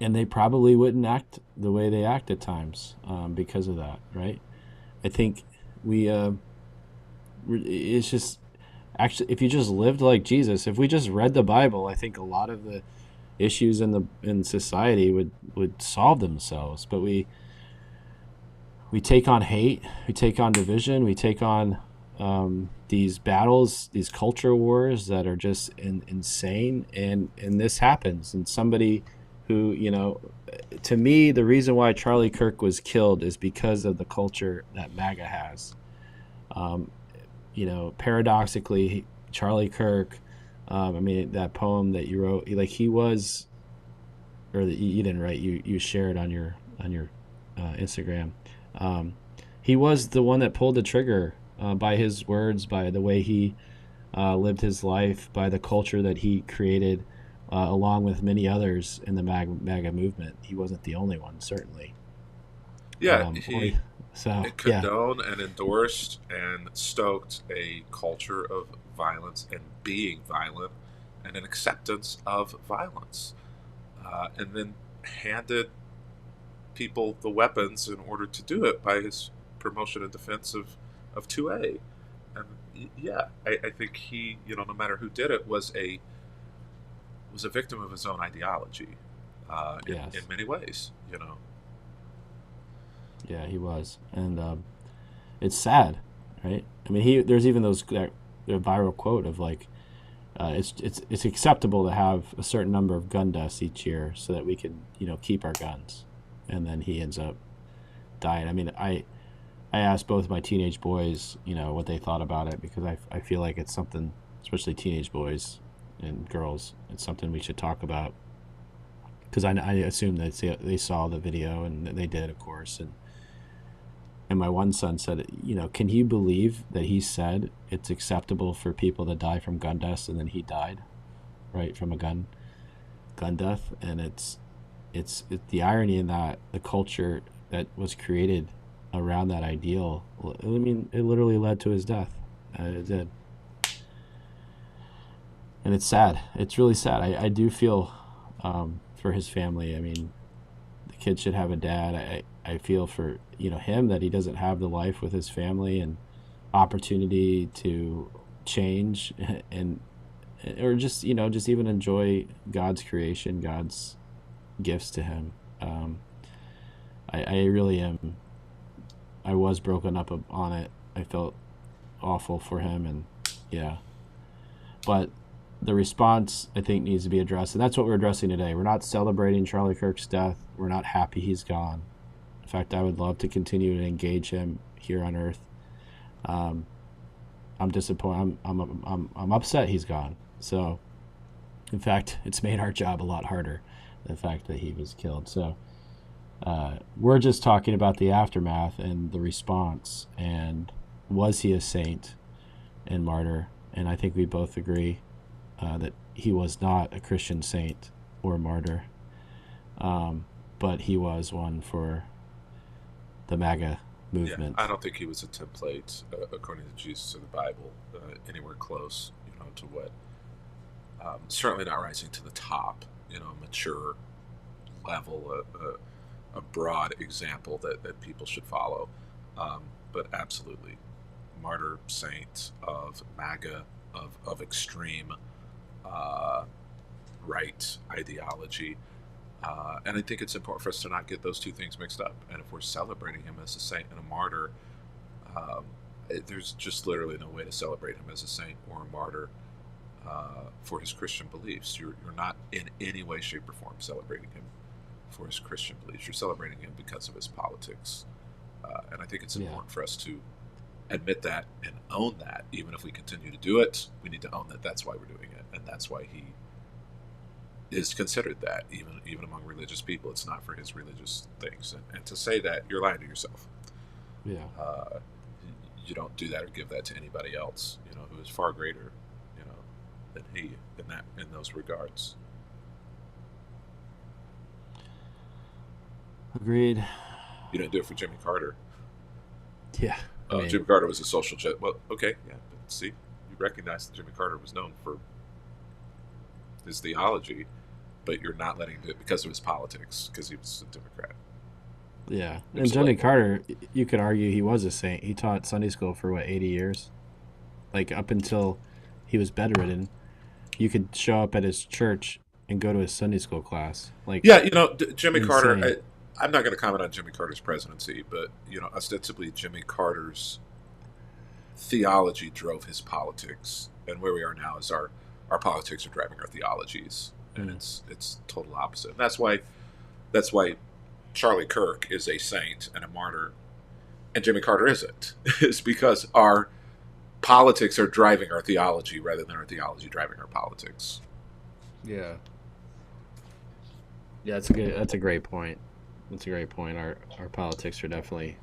they probably wouldn't act the way they act at times, because of that, right? I think it's just, actually, if you just lived like Jesus, if we just read the Bible, I think a lot of issues in society would solve themselves. But we take on hate, we take on division, we take on these battles, these culture wars that are just insane, and this happens. And somebody who, to me, the reason why Charlie Kirk was killed is because of the culture that MAGA has. Um, Paradoxically, Charlie Kirk, that poem that you wrote, like he was, or that you didn't write, you shared on your Instagram. Um, he was the one that pulled the trigger by his words, by the way he lived his life, by the culture that he created, along with many others in the MAGA movement. He wasn't the only one, certainly. Yeah, Or, he so yeah, condoned and endorsed and stoked a culture of violence and being violent and an acceptance of violence, and then handed people the weapons in order to do it by his promotion and defense of 2A. And yeah, I think he, no matter who did it, was a victim of his own ideology, in yes, many ways. yeah, he was, and it's sad, right? I mean, he there's even that viral quote of like, it's acceptable to have a certain number of gun deaths each year so that we can keep our guns, and then he ends up dying. I mean, I asked both my teenage boys, what they thought about it, because I feel like it's something, especially teenage boys and girls, it's something we should talk about. Because I assume that they saw the video, and they did, of course. And my one son said, can you believe that he said it's acceptable for people to die from gun deaths, and then he died, right, from a gun death? And it's the irony in that the culture that was created around that ideal, I mean, it literally led to his death. It did. And it's sad. It's really sad. I do feel for his family. I mean, the kid should have a dad. I feel for him that he doesn't have the life with his family and opportunity to change and or just just even enjoy God's creation, God's gifts to him. I really am. I was broken up on it. I felt awful for him, and yeah, but the response, I think, needs to be addressed, and that's what we're addressing today. We're not celebrating Charlie Kirk's death. We're not happy he's gone. In fact, I would love to continue to engage him here on Earth. Um, I'm disappointed. I'm upset he's gone. So, in fact, it's made our job a lot harder, the fact that he was killed. So, we're just talking about the aftermath and the response, and was he a saint and martyr? And I think we both agree that he was not a Christian saint or martyr, but he was one for the MAGA movement. Yeah, I don't think he was a template, according to Jesus or the Bible, anywhere close, to what. Certainly not rising to the top, mature level, a broad example that people should follow. But absolutely, martyr saint of MAGA, of extreme right ideology. And I think it's important for us to not get those two things mixed up. And if we're celebrating him as a saint and a martyr, there's just literally no way to celebrate him as a saint or a martyr for his Christian beliefs. You're not in any way, shape, or form celebrating him for his Christian beliefs. You're celebrating him because of his politics. And I think it's important for us to admit that and own that. Even if we continue to do it, we need to own that that's why we're doing it. And that's why he is considered that, even among religious people. It's not for his religious things. And to say that, you're lying to yourself. Yeah. You don't do that or give that to anybody else, who is far greater, than he in those regards. Agreed. You didn't do it for Jimmy Carter. Yeah. Jimmy Carter was a social jet. Well, okay, yeah, but see, you recognize that Jimmy Carter was known for his theology, but you're not letting him do it because of his politics, because he was a Democrat. Yeah. And Jimmy Carter, you could argue he was a saint. He taught Sunday school for 80 years? Like up until he was bedridden. You could show up at his church and go to a Sunday school class. Like, Yeah, Jimmy insane. Carter. I'm not going to comment on Jimmy Carter's presidency, but ostensibly Jimmy Carter's theology drove his politics, and where we are now is our politics are driving our theologies, and it's total opposite. And that's why Charlie Kirk is a saint and a martyr, and Jimmy Carter isn't. It's because our politics are driving our theology rather than our theology driving our politics. Yeah. Yeah, that's a great point. That's a great point. Our politics are definitely,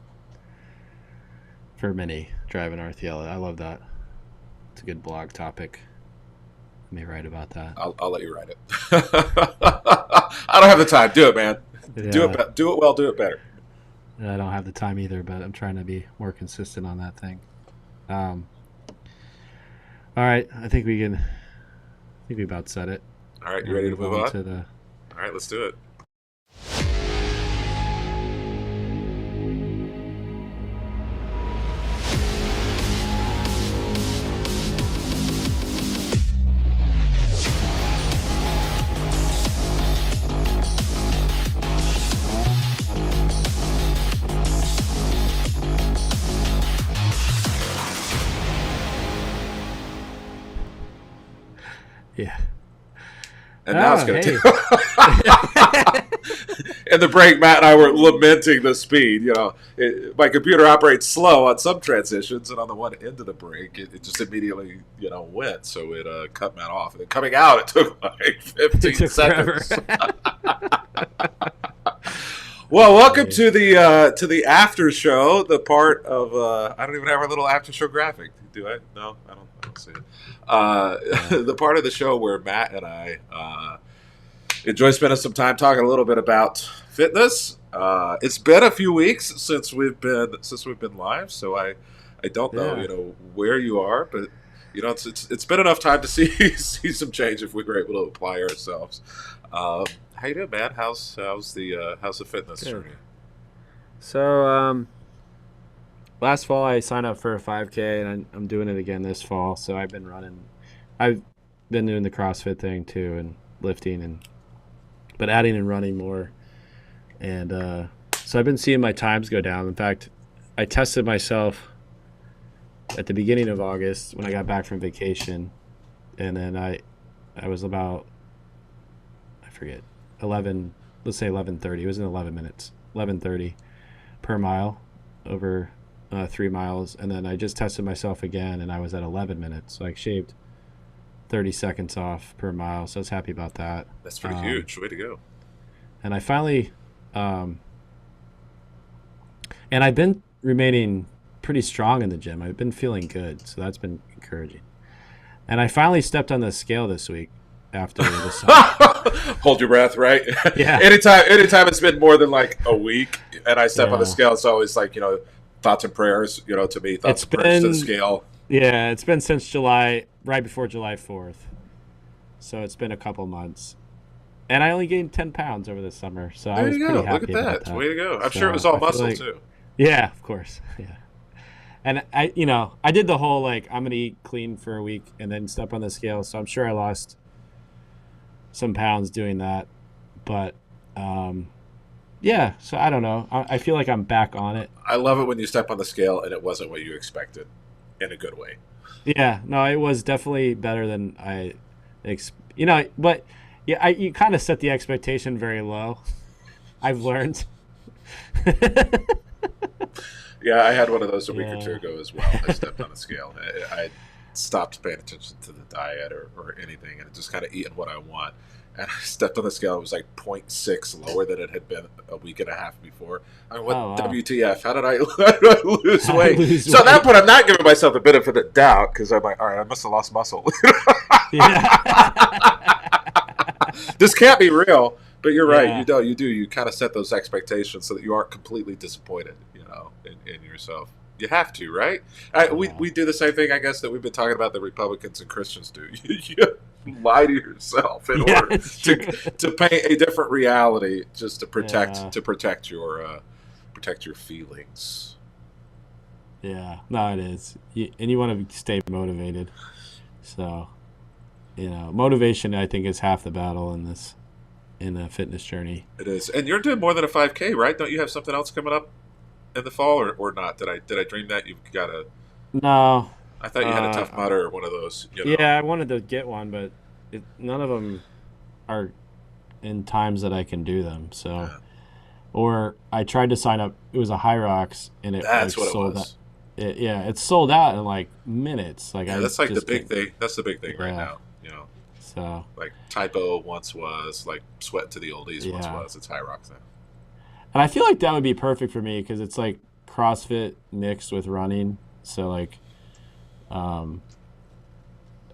for many, driving our theology. I love that. It's a good blog topic. Let me write about that. I'll let you write it. I don't have the time. Do it, man. Yeah. Do it. Do it well. Do it better. I don't have the time either, but I'm trying to be more consistent on that thing. All right, I think we about said it. All right, you ready to move on? All right, let's do it. Yeah. And now it's going to In the break, Matt and I were lamenting the speed. My computer operates slow on some transitions, and on the one end of the break, it just immediately, went. So it cut Matt off. And then coming out, it took like 15 seconds. Well, welcome to the after show, the part of I don't even have our little after show graphic. Do I? No, I don't see it. The part of the show where Matt and I enjoy spending some time talking a little bit about fitness. It's been a few weeks since we've been live, so I don't know where you are, but it's been enough time to see some change if we were able to apply ourselves. How you doing, man? How's the fitness journey? So last fall I signed up for a 5K, and I'm doing it again this fall. So I've been running. I've been doing the CrossFit thing too, and lifting, but adding and running more. And so I've been seeing my times go down. In fact, I tested myself at the beginning of August when I got back from vacation, and then I was about, I forget, 11. Let's say 11:30. It was in 11 minutes. 11:30 per mile over 3 miles, and then I just tested myself again, and I was at 11 minutes. So I shaved 30 seconds off per mile. So I was happy about that. That's pretty huge. Way to go. And I finally, and I've been remaining pretty strong in the gym. I've been feeling good, so that's been encouraging. And I finally stepped on the scale this week after the summer. Hold your breath, right? Yeah. Anytime it's been more than like a week, and I step on the scale, it's always like thoughts and prayers. To me, thoughts and prayers to the scale. Yeah, it's been since July, right before July 4th. So it's been a couple months. And I only gained 10 pounds over the summer, so I was pretty happy. Look at that. Way to go. I'm sure it was all muscle, too. Yeah, of course. Yeah. And I did the whole, I'm going to eat clean for a week and then step on the scale, so I'm sure I lost some pounds doing that. But, yeah, so I don't know. I feel like I'm back on it. I love it when you step on the scale and it wasn't what you expected, in a good way. Yeah, no, it was definitely better than but... Yeah, you kind of set the expectation very low. I've learned. Yeah, I had one of those a week or two ago as well. I stepped on a scale. I stopped paying attention to the diet or anything, and just kind of eating what I want. And I stepped on the scale. It was like 0.6 lower than it had been a week and a half before. I mean, WTF? How did I lose weight? So at that point, I'm not giving myself the benefit of doubt because I'm like, all right, I must have lost muscle. This can't be real, but you're right. You do. You kind of set those expectations so that you aren't completely disappointed, in yourself. You have to, right? We do the same thing, I guess, that we've been talking about that Republicans and Christians do. You lie to yourself in order to paint a different reality, just to protect your feelings. Yeah, no, it is, and you want to stay motivated, so. motivation, I think, is half the battle in a fitness journey. It is. And you're doing more than a 5K, right? Don't you have something else coming up in the fall, or not? Did I dream that? You've got a... No. I thought you had a Tough Mudder or one of those. Yeah, I wanted to get one, but none of them are in times that I can do them. So, Yeah. Or I tried to sign up. It was a High Rocks, and That's what it sold was. out. It's sold out in like minutes. Like That's like the big thing. That's the big thing right now. So like Typo once was, like Sweat to the Oldies once was. It's High Rocks now. And I feel like that would be perfect for me because it's like CrossFit mixed with running. So like, I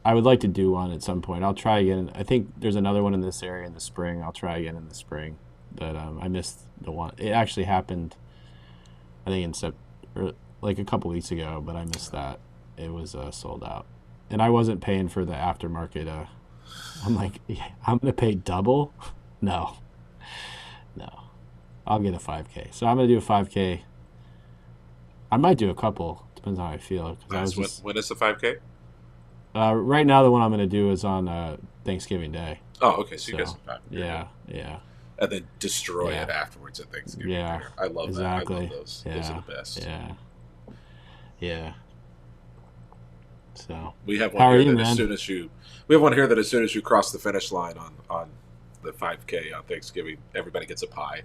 would like to do one at some point. I'll try again. I think there's another one in this area in the spring. I'll try again in the spring, but I missed the one. It actually happened, I think like a couple weeks ago, but I missed that. It was sold out, and I wasn't paying for the aftermarket. I'm like, I'm gonna pay double? No. I'll get a 5K. So I'm gonna do a 5K. I might do a couple. Depends on how I feel. Nice. When is the 5K? Right now, the one I'm gonna do is on Thanksgiving Day. Oh, okay. So you guys some time. Yeah. And then destroy it afterwards at Thanksgiving. Yeah. I love exactly. that. I love those. Yeah. Those are the best. Yeah. So we have one here that as soon as you cross the finish line on the 5K on Thanksgiving, everybody gets a pie.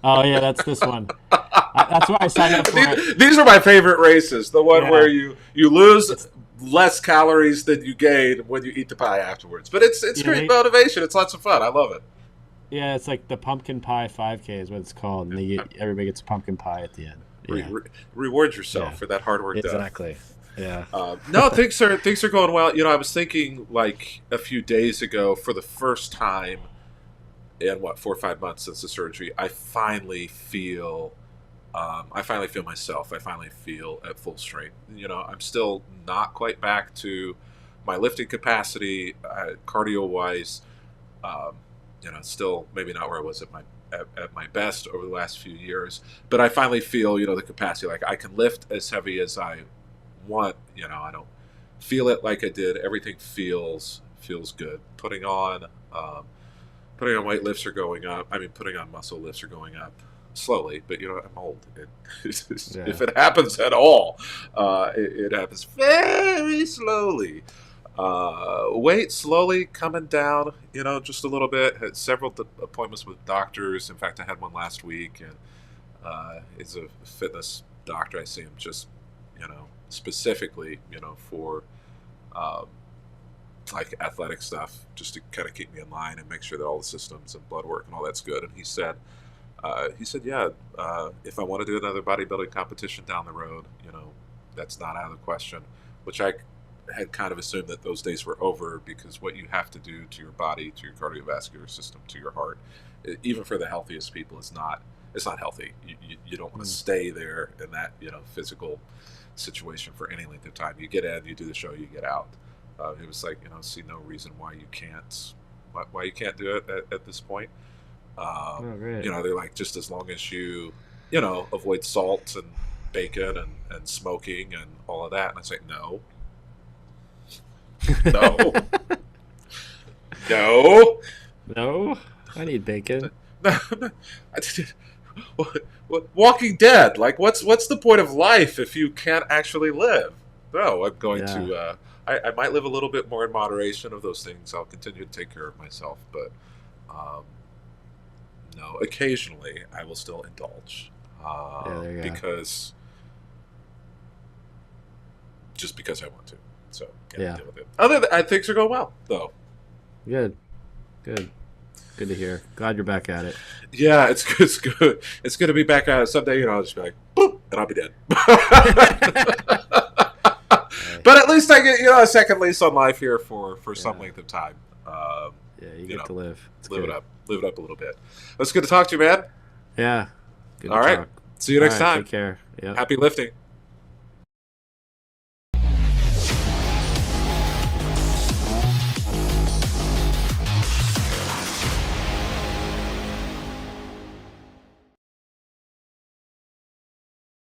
Oh yeah, that's this one. That's why I signed up for it. These are my favorite races. The one where you lose less calories than you gain when you eat the pie afterwards. But it's great motivation. It's lots of fun. I love it. Yeah, it's like the pumpkin pie 5K is what it's called, and everybody gets a pumpkin pie at the end. Yeah. Reward yourself for that hard work. Exactly. Yeah. No, things are going well. I was thinking like a few days ago, for the first time in 4 or 5 months since the surgery, I finally feel myself. I finally feel at full strength. I'm still not quite back to my lifting capacity, cardio wise. Still maybe not where I was at my best over the last few years. But I finally feel the capacity. Like I can lift as heavy as I want. I don't feel it like I did. Everything feels good. Putting on weight lifts are going up. Putting on muscle lifts are going up slowly, but I'm old. If it happens at all, it happens very slowly. Weight slowly coming down, just a little bit. Had several appointments with doctors. In fact, I had one last week, and it's a fitness doctor. I see him just, specifically, for like athletic stuff, just to kind of keep me in line and make sure that all the systems and blood work and all that's good. And he said, yeah, if I want to do another bodybuilding competition down the road, that's not out of the question, which I had kind of assumed that those days were over, because what you have to do to your body, to your cardiovascular system, to your heart, even for the healthiest people, it's not healthy. You don't want to stay there in that, physical situation for any length of time. You get in, you do the show, you get out. It was like, see no reason why you can't do it at this point. Right. They're like, just as long as you, avoid salt and bacon and smoking and all of that. And I say, no. No. I need bacon. Walking Dead. Like, what's the point of life if you can't actually live? No, I'm going to. I might live a little bit more in moderation of those things. I'll continue to take care of myself, but no. Occasionally, I will still indulge because I want to. So deal with it. Things are going well, though. Good to hear. Glad you're back at it. Yeah, it's good. It's good to be back at it. Someday, I'll just be like, boop, and I'll be dead. But at least I get, a second lease on life here for some length of time. You get to live. Live it up a little bit. It's good to talk to you, man. Yeah. Good All to right. talk. See you next time. Take care. Yep. Happy lifting.